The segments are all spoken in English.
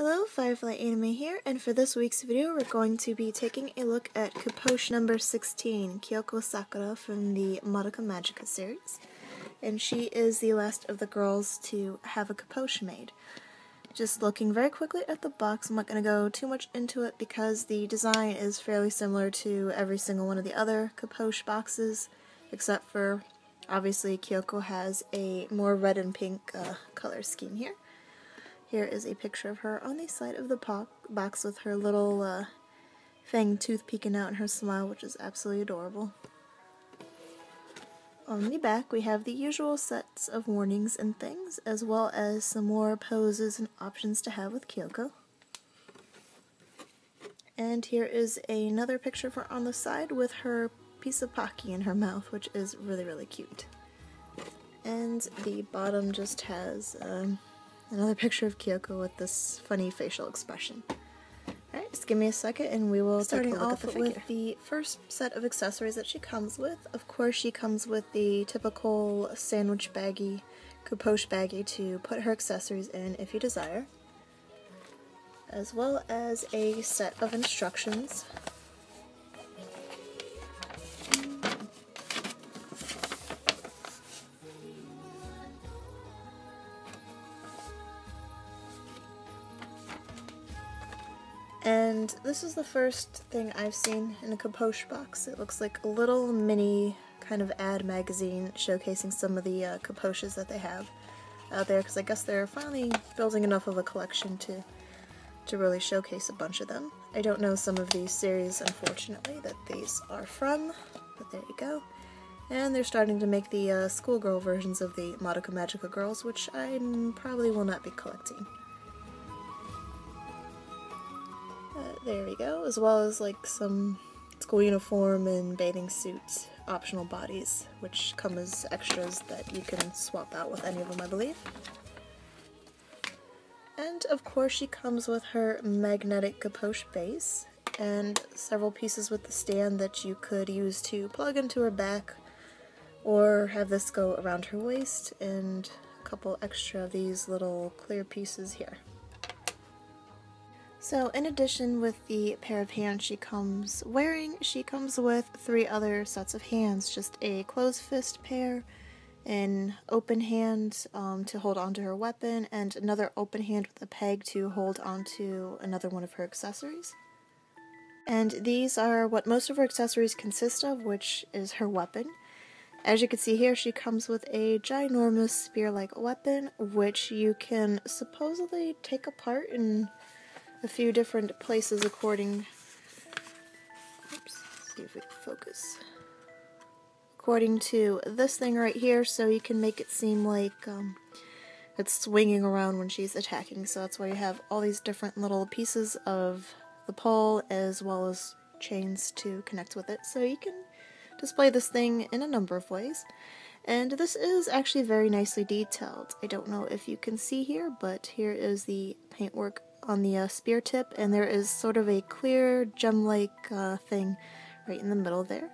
Hello, Firefly Anime here, and for this week's video we're going to be taking a look at Cu-poche number 16, Kyoko Sakura from the Madoka Magica series. And she is the last of the girls to have a Cu-poche made. Just looking very quickly at the box, I'm not going to go too much into it because the design is fairly similar to every single one of the other Cu-poche boxes, except for, obviously, Kyoko has a more red and pink color scheme here. Here is a picture of her on the side of the box with her little fang tooth peeking out in her smile, which is absolutely adorable. On the back we have the usual sets of warnings and things, as well as some more poses and options to have with Kyoko. And here is another picture of her on the side with her piece of Pocky in her mouth, which is really, really cute. And the bottom just has another picture of Kyoko with this funny facial expression. Alright, just give me a second and we will take a look at the figure. With the first set of accessories that she comes with, of course she comes with the typical sandwich baggie, Cu-poche baggie to put her accessories in if you desire, as well as a set of instructions. And this is the first thing I've seen in a Cu-poche box. It looks like a little mini kind of ad magazine showcasing some of the Cu-poches that they have out there, because I guess they're finally building enough of a collection to really showcase a bunch of them. I don't know some of these series, unfortunately, that these are from, but there you go. And they're starting to make the schoolgirl versions of the Madoka Magica girls, which I probably will not be collecting. There we go, as well as like some school uniform and bathing suit optional bodies, which come as extras that you can swap out with any of them, I believe. And of course she comes with her magnetic Cu-poche base, and several pieces with the stand that you could use to plug into her back, or have this go around her waist, and a couple extra of these little clear pieces here. So in addition with the pair of hands she comes wearing, she comes with 3 other sets of hands, just a closed fist pair, an open hand to hold onto her weapon, and another open hand with a peg to hold onto another one of her accessories. And these are what most of her accessories consist of, which is her weapon. As you can see here, she comes with a ginormous spear-like weapon, which you can supposedly take apart in a few different places according, see if we can focus, according to this thing right here, so you can make it seem like it's swinging around when she's attacking. So that's why you have all these different little pieces of the pole as well as chains to connect with it, so you can display this thing in a number of ways. And this is actually very nicely detailed. I don't know if you can see here, but here is the paintwork on the spear tip, and there is sort of a clear gem-like thing right in the middle there.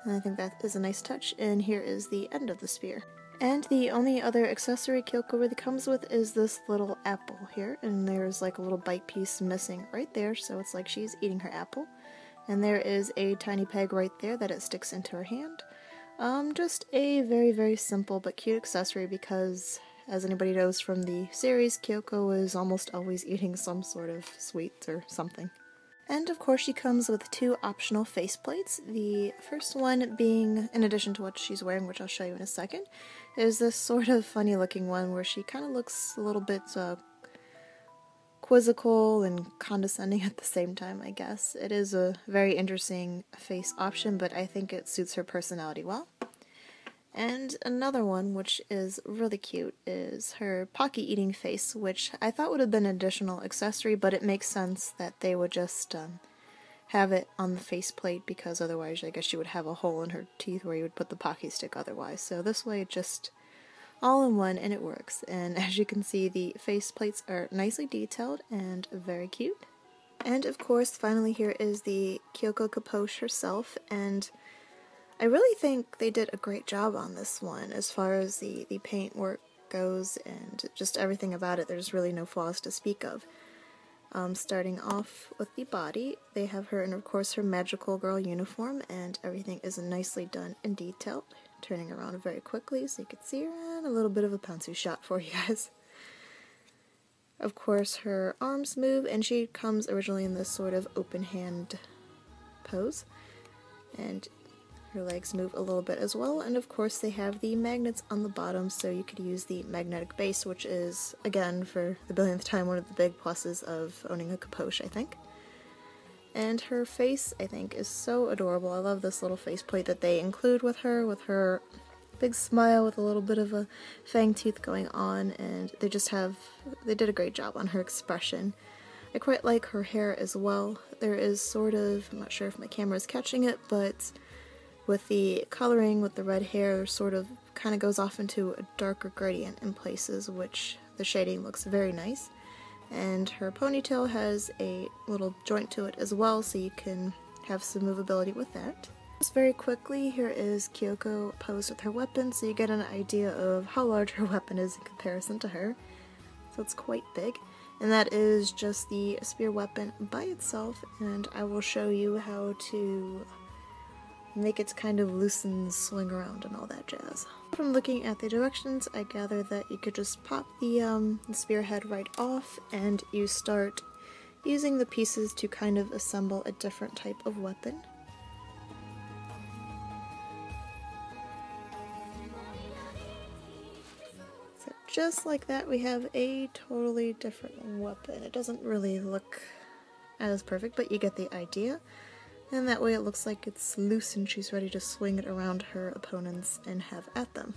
And I think that is a nice touch, and here is the end of the spear. And the only other accessory Kyoko really comes with is this little apple here, and there's like a little bite piece missing right there, so it's like she's eating her apple. And there is a tiny peg right there that it sticks into her hand. Just a very, very simple but cute accessory because, as anybody knows from the series, Kyoko is almost always eating some sort of sweets or something. And of course she comes with 2 optional faceplates. The first one being, in addition to what she's wearing, which I'll show you in a second, is this sort of funny looking one where she kind of looks a little bit quizzical and condescending at the same time, I guess. It is a very interesting face option, but I think it suits her personality well. And another one, which is really cute, is her Pocky eating face, which I thought would have been an additional accessory, but it makes sense that they would just have it on the faceplate, because otherwise I guess she would have a hole in her teeth where you would put the Pocky stick otherwise. So this way, just all in one, and it works. And as you can see, the faceplates are nicely detailed and very cute. And of course, finally here is the Kyoko Cu-poche herself, and I really think they did a great job on this one as far as the paint work goes and just everything about it. There's really no flaws to speak of. Starting off with the body, they have her in, of course, her magical girl uniform, and everything is nicely done and detailed. Turning around very quickly so you can see her, and a little bit of a pantsu shot for you guys. Of course, her arms move, and she comes originally in this sort of open hand pose, and her legs move a little bit as well, and of course they have the magnets on the bottom, so you could use the magnetic base, which is, again, for the billionth time, one of the big pluses of owning a Cu-poche, I think. And her face, I think, is so adorable. I love this little faceplate that they include with her big smile with a little bit of a fang tooth going on, and they did a great job on her expression. I quite like her hair as well. There is sort of, I'm not sure if my camera is catching it, but with the coloring with the red hair sort of kind of goes off into a darker gradient in places, which the shading looks very nice. And her ponytail has a little joint to it as well, so you can have some movability with that. Just very quickly, here is Kyoko posed with her weapon, so you get an idea of how large her weapon is in comparison to her. So it's quite big. And that is just the spear weapon by itself, and I will show you how to make it kind of loose and swing around and all that jazz. From looking at the directions, I gather that you could just pop the spearhead right off, and you start using the pieces to kind of assemble a different type of weapon. So just like that, we have a totally different weapon. It doesn't really look as perfect, but you get the idea. And that way it looks like it's loose and she's ready to swing it around her opponents and have at them.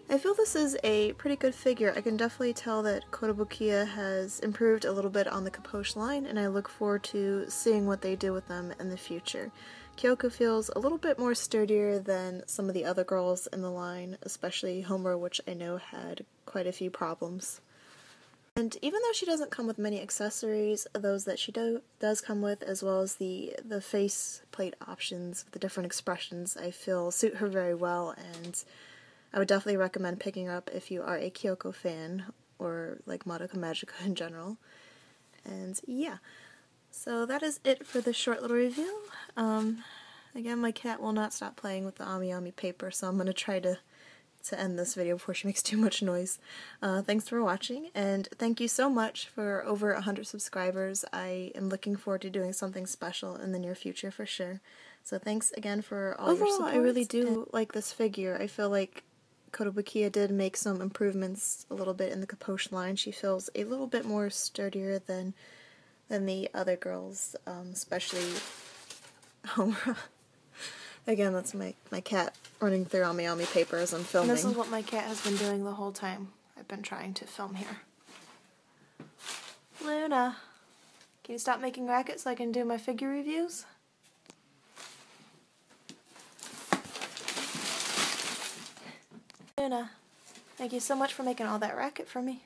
I feel this is a pretty good figure. I can definitely tell that Kotobukiya has improved a little bit on the Cu-poche line, and I look forward to seeing what they do with them in the future. Kyoko feels a little bit more sturdier than some of the other girls in the line, especially Homer, which I know had quite a few problems. And even though she doesn't come with many accessories, those that she does come with, as well as the face plate options, the different expressions, I feel suit her very well, and I would definitely recommend picking her up if you are a Kyoko fan, or like Madoka Magica in general. And yeah, so that is it for this short little review. Again, my cat will not stop playing with the Ami paper, so I'm going to try to end this video before she makes too much noise. Thanks for watching, and thank you so much for over 100 subscribers. I am looking forward to doing something special in the near future for sure. So thanks again for all your support. I really do like this figure. I feel like Kotobukiya did make some improvements a little bit in the Cu-poche line. She feels a little bit more sturdier than the other girls, especially Homura. Again, that's my cat running through Ami paper as I'm filming. And this is what my cat has been doing the whole time I've been trying to film here. Luna, can you stop making racket so I can do my figure reviews? Luna, thank you so much for making all that racket for me.